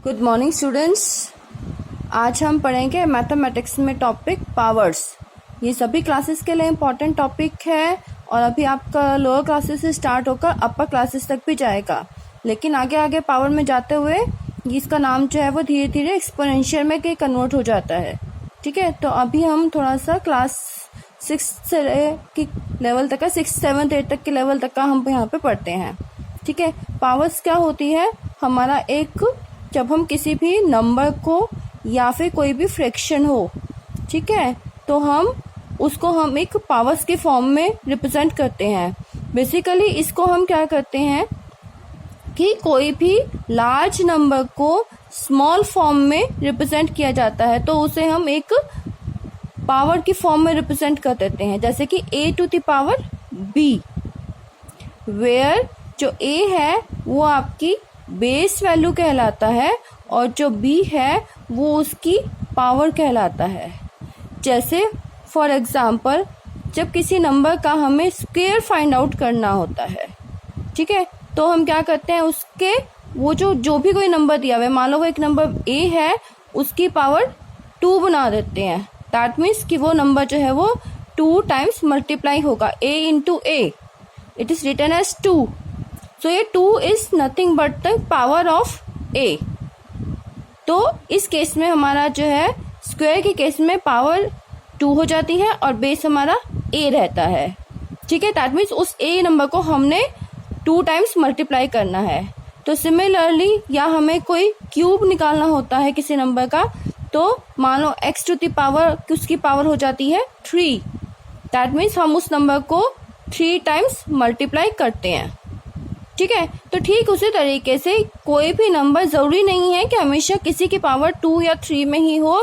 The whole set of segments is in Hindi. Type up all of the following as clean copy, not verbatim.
Good morning students. आज हम पढ़ेंगे मैथमेटिक्स में टॉपिक पावर्स। ये सभी क्लासेस के लिए इम्पॉर्टेंट टॉपिक है और अभी आपका लोअर क्लासेस से स्टार्ट होकर अपर क्लासेस तक भी जाएगा, लेकिन आगे आगे पावर में जाते हुए इसका नाम जो है वो धीरे धीरे एक्सपोनेंशियल में कन्वर्ट हो जाता है। ठीक है, तो अभी हम थोड़ा सा क्लास 6 से की लेवल तक का 6, 7, 8 तक के लेवल तक का हम यहाँ पे पढ़ते हैं। ठीक है, पावर्स क्या होती है? हमारा एक जब हम किसी भी नंबर को या फिर कोई भी फ्रैक्शन हो, ठीक है, तो हम उसको हम एक पावर्स के फॉर्म में रिप्रेजेंट करते हैं। बेसिकली इसको हम क्या करते हैं कि कोई भी लार्ज नंबर को स्मॉल फॉर्म में रिप्रेजेंट किया जाता है तो उसे हम एक पावर की फॉर्म में रिप्रेजेंट कर देते हैं, जैसे कि a to the power b, where जो a है वो आपकी बेस वैल्यू कहलाता है और जो b है वो उसकी पावर कहलाता है। जैसे फॉर एग्जाम्पल जब किसी नंबर का हमें स्क्वायर फाइंड आउट करना होता है, ठीक है, तो हम क्या करते हैं, उसके वो जो भी कोई नंबर दिया हुआ है, मान लो वो एक नंबर a है, उसकी पावर 2 बना देते हैं। दैट मीन्स कि वो नंबर जो है वो 2 टाइम्स मल्टीप्लाई होगा, a into a, it is written as 2। So ये 2 is nothing but the power of a। तो इस केस में हमारा जो है स्क्वायर के केस में पावर 2 हो जाती है और बेस हमारा a रहता है। ठीक है, दैट मीन्स उस a नंबर को हमने 2 टाइम्स मल्टीप्लाई करना है। तो सिमिलरली या हमें कोई क्यूब निकालना होता है किसी नंबर का, तो मान लो x टू द पावर, उसकी पावर हो जाती है 3। दैट मीन्स हम उस नंबर को 3 टाइम्स मल्टीप्लाई करते हैं। ठीक है, तो ठीक उसी तरीके से कोई भी नंबर जरूरी नहीं है कि हमेशा किसी की पावर 2 या 3 में ही हो।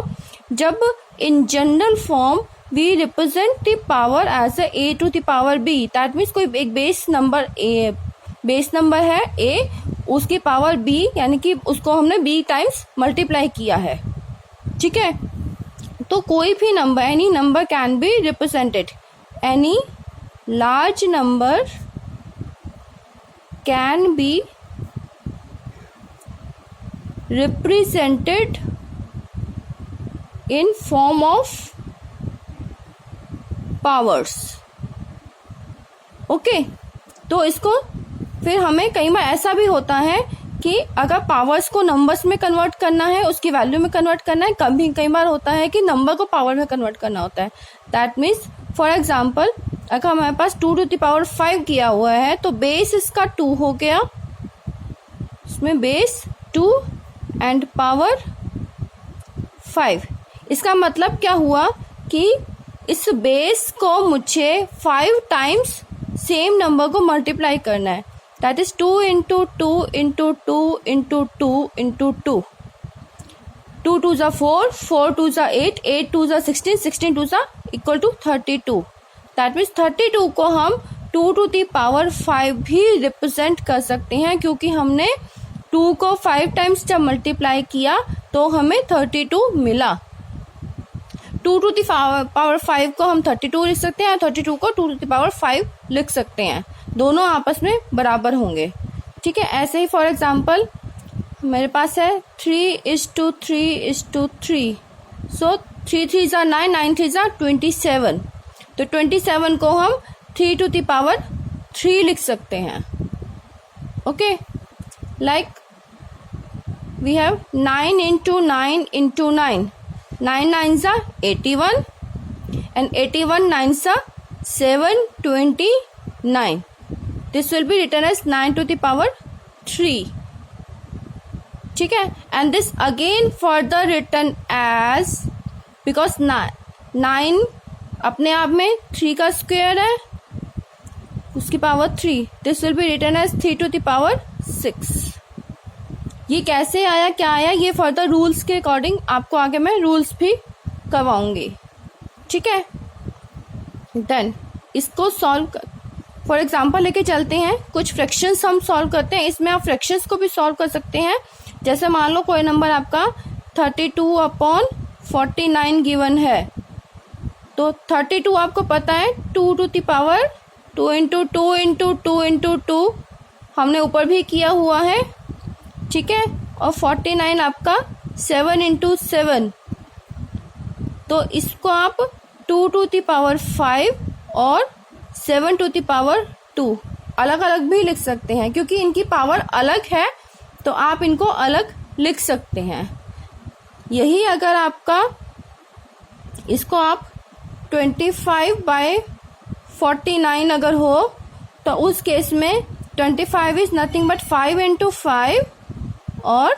जब in general form we represent the power as a to the power b, that means कोई एक बेस नंबर है a, उसकी पावर b, यानी कि उसको हमने b टाइम्स मल्टीप्लाई किया है। ठीक है, तो कोई भी number, any number can be represented, any large number can be represented in form of powers। Okay, तो इसको फिर हमें कई बार ऐसा भी होता है कि अगर पावर्स को नंबर्स में कन्वर्ट करना है, उसकी वैल्यू में कन्वर्ट करना है, कई बार होता है कि नंबर को पावर में कन्वर्ट करना होता है। दैट मीन्स फॉर एग्जाम्पल अगर हमारे पास 2 टू द पावर 5 किया हुआ है तो बेस इसका 2 हो गया, इसमें बेस 2 एंड पावर 5। इसका मतलब क्या हुआ कि इस बेस को मुझे 5 टाइम्स सेम नंबर को मल्टीप्लाई करना है। That is 2 into 2 into 2 into 2 into 2। 2 2 जा 4, 4 2 जा 8, 8 2 जा 16, 16 2 जा इक्वल टू 32। दैट मीन्स 32 को हम 2 टू दी पावर 5 भी रिप्रेजेंट कर सकते हैं, क्योंकि हमने 2 को 5 टाइम्स जब मल्टीप्लाई किया तो हमें 32 मिला। 2 टू दी पावर 5 को हम 32 लिख सकते हैं, 32 को 2 टू दी पावर 5 लिख सकते हैं, दोनों आपस में बराबर होंगे। ठीक है, ऐसे ही फॉर एग्जाम्पल मेरे पास है 3:3:3, सो 3 3 जा 9, 9 3 जा 27। तो 27 को हम 3 टू द पावर 3 लिख सकते हैं। Okay, like we have 9 into 9 into 9, 9 9 जा 81 एंड 81 9 जा 729। This will be written as 9 to the power 3। ठीक है, and this again further written as, because 9 अपने आप में 3 का स्क्वायर है, उसकी power 3, this will be written as 3 to the power 6। ये कैसे आया, क्या आया, ये फर्दर रूल्स के अकॉर्डिंग आपको आगे मैं रूल्स भी करवाऊंगी। ठीक है, देन इसको सॉल्व फॉर एग्जाम्पल लेके चलते हैं। कुछ फ्रैक्शंस हम सॉल्व करते हैं, इसमें आप फ्रैक्शंस को भी सॉल्व कर सकते हैं। जैसे मान लो कोई नंबर आपका 32/49 गिवन है, तो 32 आपको पता है 2 to the power 2 into 2 into 2 into 2 हमने ऊपर भी किया हुआ है। ठीक है, और 49 आपका 7 इंटू 7, तो इसको आप 2 टू द पावर 5 और 7 टू द पावर 2 अलग अलग भी लिख सकते हैं, क्योंकि इनकी पावर अलग है तो आप इनको अलग लिख सकते हैं। यही अगर आपका इसको आप 25/49 अगर हो तो उस केस में 25 इज नथिंग बट 5 इंटू 5 और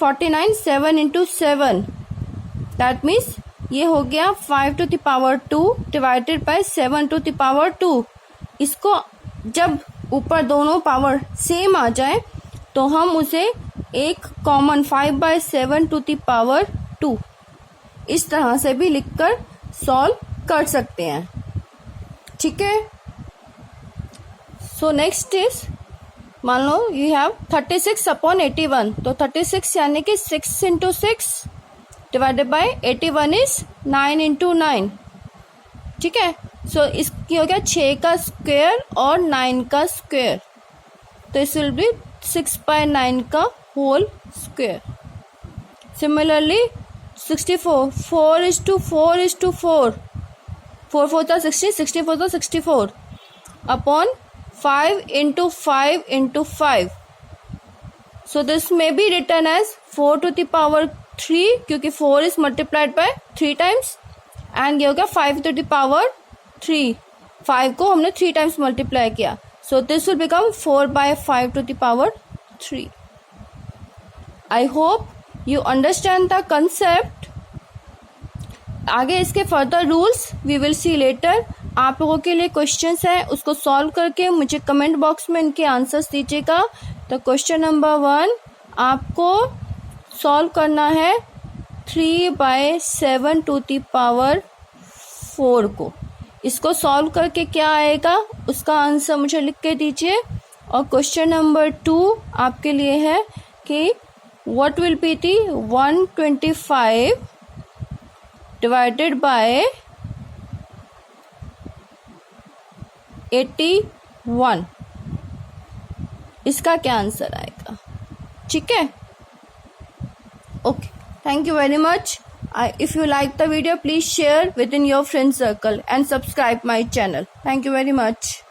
49 7 इंटू 7, दैट मीन्स ये हो गया 5 to the power 2 divided by 7 to the power 2। इसको जब ऊपर दोनों पावर सेम आ जाए तो हम उसे एक कॉमन 5/7 टू द पावर 2 इस तरह से भी लिखकर सॉल्व कर सकते हैं। ठीक है, सो नेक्स्ट इज, मान लो यू हैव 36/81, तो 36 यानी कि 6 into 6 divided by 81 is 9 into 9। ठीक है, सो इसकी हो गया 6 का स्क्वायर और 9 का स्क्वायर, तो इस विल बी 6/9 का whole square. Similarly 64, 4 is to 4 is to 4, 4 4 था 60, 64 था 64 upon 5 into 5 into 5, so this may be written as 4 to the power 3 क्योंकि 4 is multiplied by 3 times, and ये हो गया 5 to the power 3, 5 को हमने 3 times multiply किया, so this will become 4/5 to the power 3. I hope you understand the concept. आगे इसके further rules we will see later. आप लोगों के लिए क्वेश्चंस है, उसको सॉल्व करके मुझे कमेंट बॉक्स में इनके आंसर्स दीजिएगा। तो क्वेश्चन नंबर 1 आपको सॉल्व करना है 3/7 टू द पावर 4 को। इसको सॉल्व करके क्या आएगा उसका आंसर मुझे लिख के दीजिए। और क्वेश्चन नंबर 2 आपके लिए है कि what will be the 125 divided by 81, इसका क्या आंसर आएगा। ठीक है, okay, thank you very much. If you like the video, please share within your friend circle and subscribe my channel. Thank you very much.